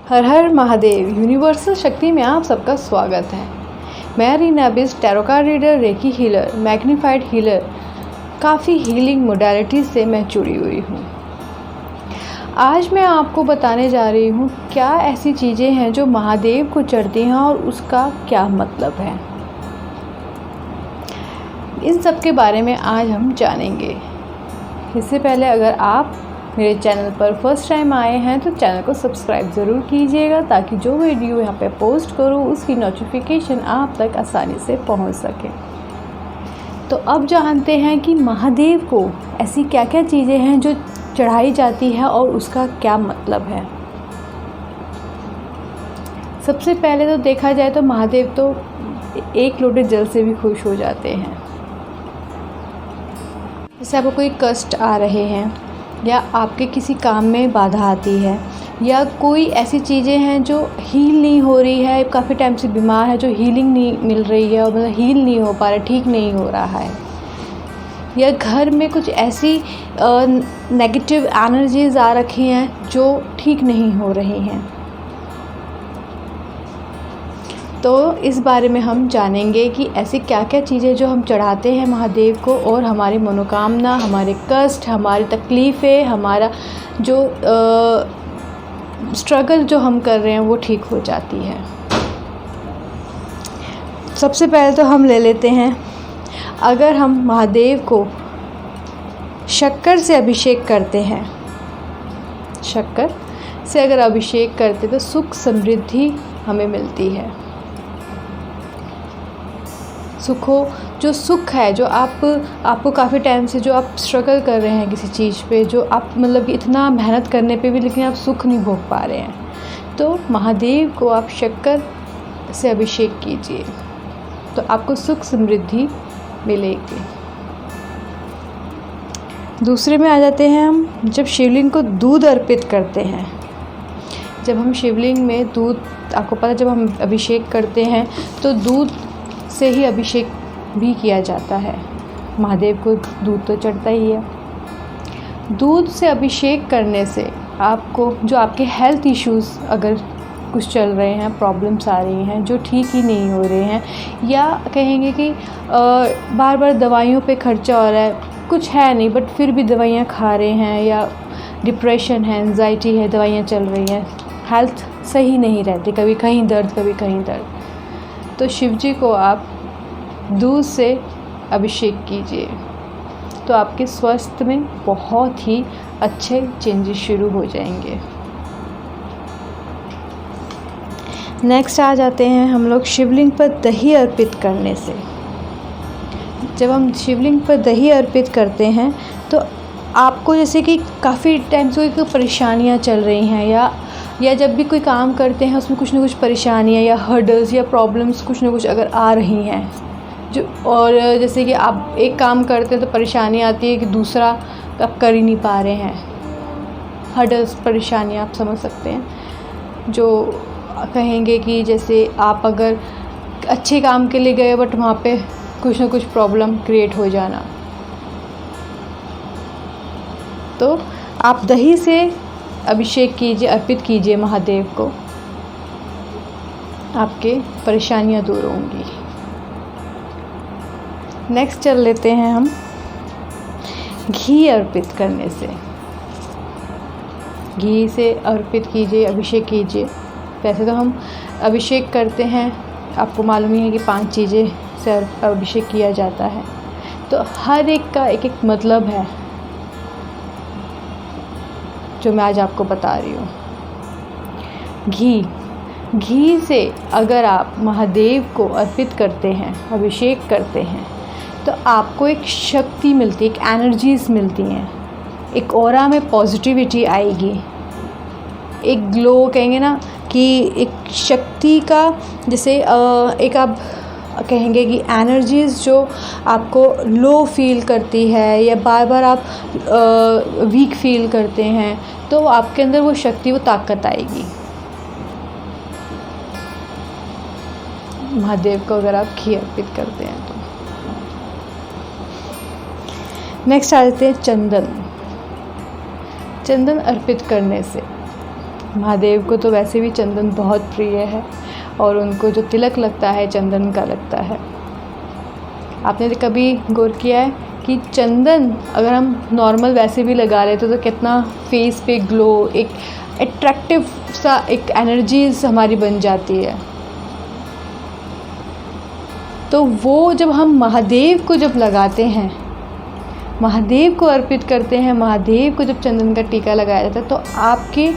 हर हर Mahadev universal शक्ति में आप सबका स्वागत है। मैं रीना बिस, tarot card reader, recce healer, magnified healer, काफ़ी हीलिंग मोडालिटी से मैं जुड़ी हुई हूँ। आज मैं आपको बताने जा रही हूँ क्या ऐसी चीज़ें हैं जो महादेव को चढ़ती हैं और उसका क्या मतलब है। इन सब के बारे में आज हम जानेंगे। इससे पहले अगर आप मेरे चैनल पर फर्स्ट टाइम आए हैं तो चैनल को सब्सक्राइब ज़रूर कीजिएगा ताकि जो वीडियो यहाँ पे पोस्ट करूँ उसकी नोटिफिकेशन आप तक आसानी से पहुँच सके। तो अब जानते हैं कि महादेव को ऐसी क्या क्या चीज़ें हैं जो चढ़ाई जाती है और उसका क्या मतलब है। सबसे पहले तो देखा जाए तो महादेव तो एक लोटे जल से भी खुश हो जाते हैं। जैसे आपको कोई कष्ट आ रहे हैं या आपके किसी काम में बाधा आती है या कोई ऐसी चीज़ें हैं जो हील नहीं हो रही है, काफ़ी टाइम से बीमार है, जो हीलिंग नहीं मिल रही है और मतलब हील नहीं हो पा रहा, ठीक नहीं हो रहा है, या घर में कुछ ऐसी नेगेटिव एनर्जीज़ आ रखी हैं जो ठीक नहीं हो रही हैं। तो इस बारे में हम जानेंगे कि ऐसी क्या क्या चीज़ें जो हम चढ़ाते हैं महादेव को और हमारी मनोकामना, हमारे कष्ट, हमारी तकलीफ़ें, हमारा जो स्ट्रगल जो हम कर रहे हैं वो ठीक हो जाती है। सबसे पहले तो हम ले लेते हैं, अगर हम महादेव को शक्कर से अभिषेक करते हैं, शक्कर से अगर अभिषेक करते तो सुख समृद्धि हमें मिलती है। जो सुख है, जो आपको काफ़ी टाइम से जो आप स्ट्रगल कर रहे हैं किसी चीज़ पे, जो आप मतलब कि इतना मेहनत करने पे भी लेकिन आप सुख नहीं भोग पा रहे हैं, तो महादेव को आप शक्कर से अभिषेक कीजिए तो आपको सुख समृद्धि मिलेगी। दूसरे में आ जाते हैं हम, जब शिवलिंग को दूध अर्पित करते हैं। जब हम शिवलिंग में दूध, आपको पता जब हम अभिषेक करते हैं तो दूध से ही अभिषेक भी किया जाता है। महादेव को दूध तो चढ़ता ही है। दूध से अभिषेक करने से आपको जो आपके हेल्थ इश्यूज़ अगर कुछ चल रहे हैं, प्रॉब्लम्स आ रही हैं जो ठीक ही नहीं हो रहे हैं, या कहेंगे कि बार बार दवाइयों पे खर्चा हो रहा है, कुछ है नहीं बट फिर भी दवाइयाँ खा रहे हैं, या डिप्रेशन है, एंजाइटी है, दवाइयाँ चल रही हैं, हेल्थ सही नहीं रहती, कभी कहीं दर्द कभी कहीं दर्द, तो शिव जी को आप दूध से अभिषेक कीजिए तो आपके स्वास्थ्य में बहुत ही अच्छे चेंजेस शुरू हो जाएंगे। नेक्स्ट आ जाते हैं हम लोग शिवलिंग पर दही अर्पित करने से। जब हम शिवलिंग पर दही अर्पित करते हैं तो आपको जैसे कि काफ़ी टाइम से कोई परेशानियां चल रही हैं, या जब भी कोई काम करते हैं उसमें कुछ ना कुछ परेशानियां या हर्डल्स या प्रॉब्लम्स कुछ ना कुछ अगर आ रही हैं जो, और जैसे कि आप एक काम करते हैं तो परेशानी आती है कि दूसरा आप कर ही नहीं पा रहे हैं, हर्डल्स, परेशानियां आप समझ सकते हैं। जो कहेंगे कि जैसे आप अगर अच्छे काम के लिए गए बट वहाँ पे कुछ ना कुछ प्रॉब्लम क्रिएट हो जाना, तो आप दही से अभिषेक कीजिए, अर्पित कीजिए महादेव को, आपके परेशानियां दूर होंगी। नेक्स्ट चल लेते हैं हम घी अर्पित करने से। घी से अर्पित कीजिए, अभिषेक कीजिए। वैसे तो हम अभिषेक करते हैं, आपको मालूम ही है कि 5 चीज़ें से अभिषेक किया जाता है, तो हर एक का एक एक मतलब है जो मैं आज आपको बता रही हूँ। घी से अगर आप महादेव को अर्पित करते हैं, अभिषेक करते हैं, तो आपको एक शक्ति मिलती है, एक एनर्जीज़ मिलती हैं, एक ऑरा में पॉजिटिविटी आएगी, एक ग्लो, कहेंगे ना कि एक शक्ति का, जैसे एक आप कहेंगे कि एनर्जीज़ जो आपको लो फील करती है या बार बार आप वीक फील करते हैं, तो आपके अंदर वो शक्ति, वो ताकत आएगी। महादेव को अगर आप घी अर्पित करते हैं तो। नेक्स्ट आ जाते हैं चंदन। चंदन अर्पित करने से महादेव को तो वैसे भी चंदन बहुत प्रिय है और उनको जो तिलक लगता है चंदन का लगता है। आपने कभी गौर किया है कि चंदन अगर हम नॉर्मल वैसे भी लगा लेते तो कितना फेस पे ग्लो, एक अट्रैक्टिव सा एक एनर्जीज हमारी बन जाती है। तो वो जब हम महादेव को जब लगाते हैं, महादेव को अर्पित करते हैं, महादेव को जब चंदन का टीका लगाया जाता है तो आपके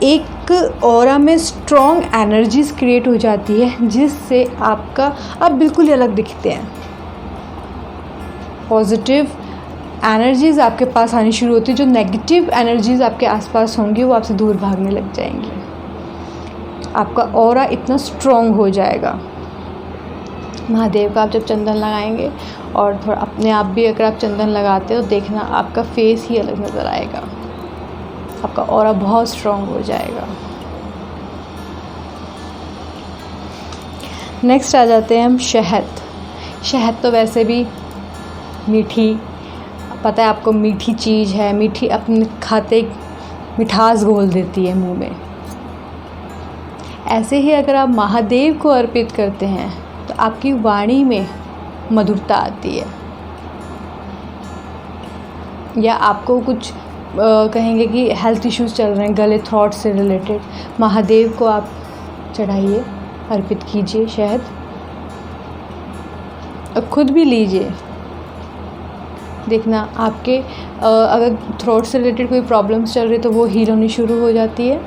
एक ऑरा में स्ट्रॉन्ग एनर्जीज क्रिएट हो जाती है, जिससे आप बिल्कुल ही अलग दिखते हैं। पॉजिटिव एनर्जीज़ आपके पास आनी शुरू होती है, जो नेगेटिव एनर्जीज़ आपके आसपास होंगी वो आपसे दूर भागने लग जाएंगी। आपका ऑरा इतना स्ट्रॉन्ग हो जाएगा। महादेव का आप जब चंदन लगाएंगे और थोड़ा अपने आप भी अगर आप चंदन लगाते हो, देखना आपका फेस ही अलग नज़र आएगा, आपका ऑरा बहुत स्ट्रॉन्ग हो जाएगा। नेक्स्ट आ जाते हैं हम शहद। शहद तो वैसे भी मीठी, पता है आपको, मीठी चीज़ है, मीठी अपने खाते मिठास घोल देती है मुंह में। ऐसे ही अगर आप महादेव को अर्पित करते हैं तो आपकी वाणी में मधुरता आती है। या आपको कुछ कहेंगे कि हेल्थ इश्यूज़ चल रहे हैं गले थ्रोट से रिलेटेड, महादेव को आप चढ़ाइए, अर्पित कीजिए शहद और ख़ुद भी लीजिए। देखना आपके अगर थ्रोट से रिलेटेड कोई प्रॉब्लम्स चल रही तो वो हील होनी शुरू हो जाती है।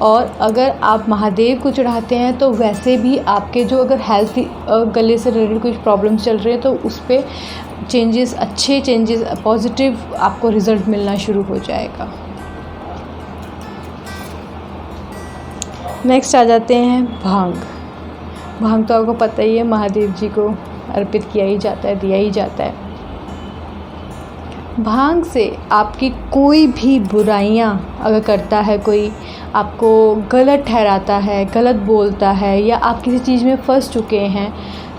और अगर आप महादेव को चढ़ाते हैं तो वैसे भी आपके जो अगर हेल्थ गले से रिलेटेड कुछ प्रॉब्लम्स चल रही है तो उस पर चेंजेस, अच्छे चेंजेस, पॉजिटिव आपको रिज़ल्ट मिलना शुरू हो जाएगा। नेक्स्ट आ जाते हैं भांग। भांग तो आपको पता ही है, महादेव जी को अर्पित किया ही जाता है, दिया ही जाता है। भांग से आपकी कोई भी बुराइयां अगर करता है कोई, आपको गलत ठहराता है, गलत बोलता है, या आप किसी चीज़ में फंस चुके हैं,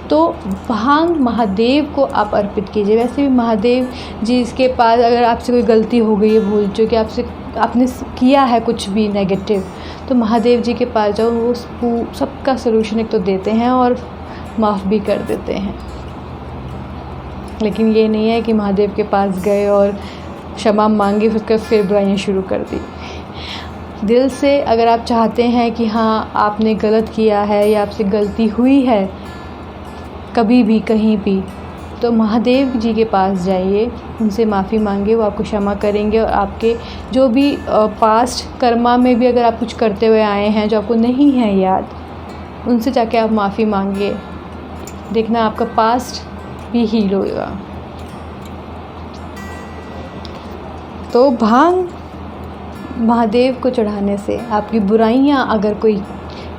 तो भांग महादेव को आप अर्पित कीजिए। वैसे भी महादेव जी इसके पास अगर आपसे कोई गलती हो गई है, भूल जो कि आपने किया है कुछ भी नेगेटिव, तो महादेव जी के पास जाओ, वो सबका सलूशन एक तो देते हैं और माफ़ भी कर देते हैं। लेकिन ये नहीं है कि महादेव के पास गए और क्षमा मांगी फिर बुराइयाँ शुरू कर दी। दिल से अगर आप चाहते हैं कि हाँ आपने गलत किया है या आपसे गलती हुई है कभी भी कहीं भी, तो महादेव जी के पास जाइए, उनसे माफ़ी मांगिए, वो आपको क्षमा करेंगे। और आपके जो भी पास्ट कर्मा में भी अगर आप कुछ करते हुए आए हैं जो आपको नहीं है याद, उनसे जाके आप माफ़ी मांगिए, देखना आपका पास्ट भी हील होगा। तो भांग महादेव को चढ़ाने से आपकी बुराइयां अगर कोई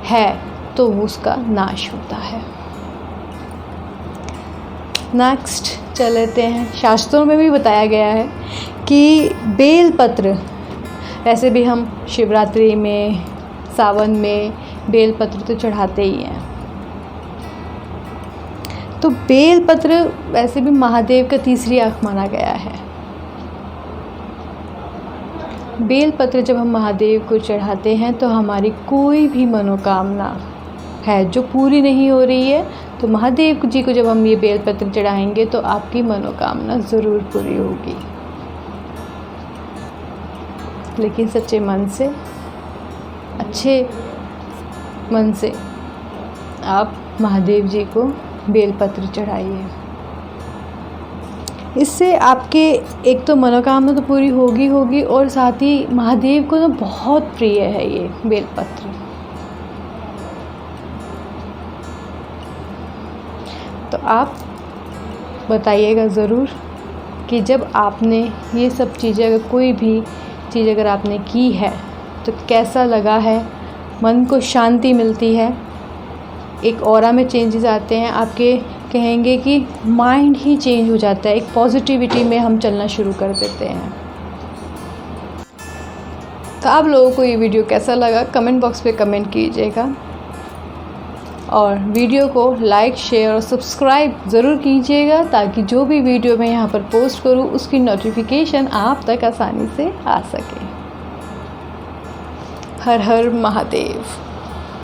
है तो उसका नाश होता है। नेक्स्ट चलते हैं, शास्त्रों में भी बताया गया है कि बेलपत्र, वैसे भी हम शिवरात्रि में, सावन में बेलपत्र तो चढ़ाते ही हैं। तो बेलपत्र वैसे भी महादेव का तीसरी आँख माना गया है। बेलपत्र जब हम महादेव को चढ़ाते हैं तो हमारी कोई भी मनोकामना है जो पूरी नहीं हो रही है, तो महादेव जी को जब हम ये बेलपत्र चढ़ाएंगे तो आपकी मनोकामना ज़रूर पूरी होगी। लेकिन सच्चे मन से, अच्छे मन से आप महादेव जी को बेलपत्र चढ़ाइए। इससे आपके एक तो मनोकामना तो पूरी होगी और साथ ही महादेव को तो बहुत प्रिय है ये बेलपत्र। तो आप बताइएगा ज़रूर कि जब आपने ये सब चीज़ें, अगर कोई भी चीज़ अगर आपने की है तो कैसा लगा है, मन को शांति मिलती है, एक ऑरा में चेंजेस आते हैं, आपके कहेंगे कि माइंड ही चेंज हो जाता है, एक पॉजिटिविटी में हम चलना शुरू कर देते हैं। तो आप लोगों को ये वीडियो कैसा लगा कमेंट बॉक्स पे कमेंट कीजिएगा और वीडियो को लाइक, शेयर और सब्सक्राइब ज़रूर कीजिएगा ताकि जो भी वीडियो मैं यहाँ पर पोस्ट करूँ उसकी नोटिफिकेशन आप तक आसानी से आ सके। हर हर महादेव।